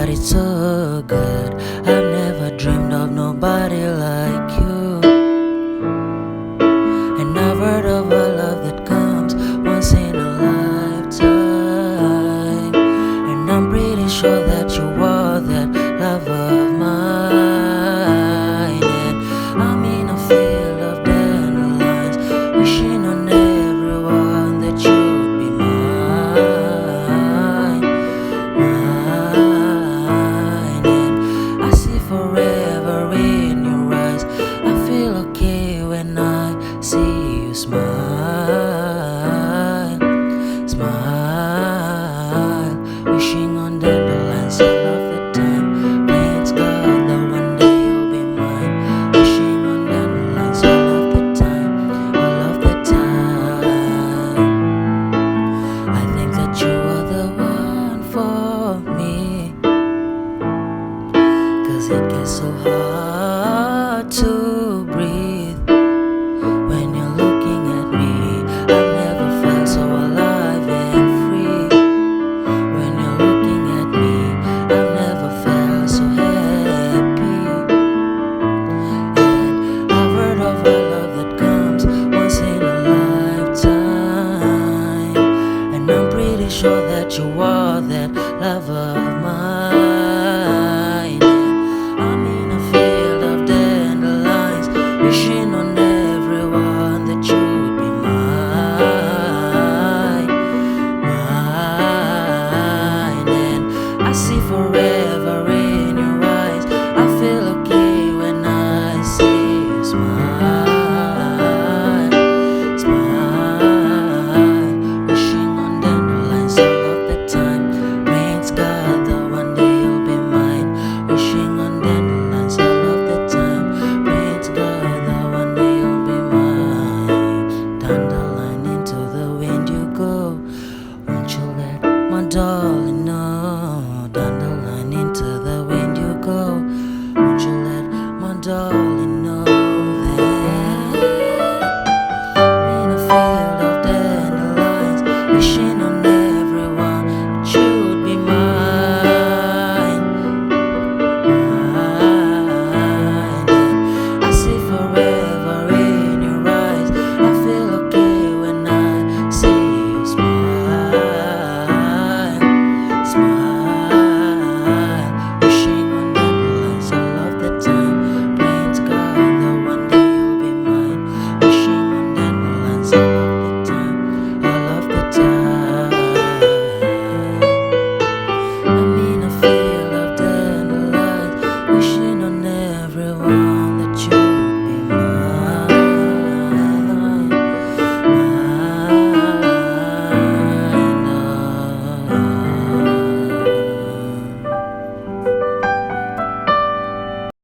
but it's so good. I've never dreamed of nobody like you. And I've heard of a love that comes once in a lifetime. And I'm pretty sure that you are that love of mine. And I'm in a field of dandelions, wishing on everyone that you'd be mine, mine. And I see forever in your eyes. I feel okay when I see you smile, smile. Wishing on dandelions all of the time. Praying to God that one day you'll be mine. Wishing on dandelions all of the time, all of the time. I think that you are the one for me, 'cause it gets so hard to breathe when you're looking at me. I've never felt so alive and free. When you're looking at me, I've never felt so happy. And I've heard of a love that comes once in a lifetime. And I'm pretty sure that you are that love of mine. And I'm in a field of dandelions, wishing on everyone that you'd be mine, mine. And I see forever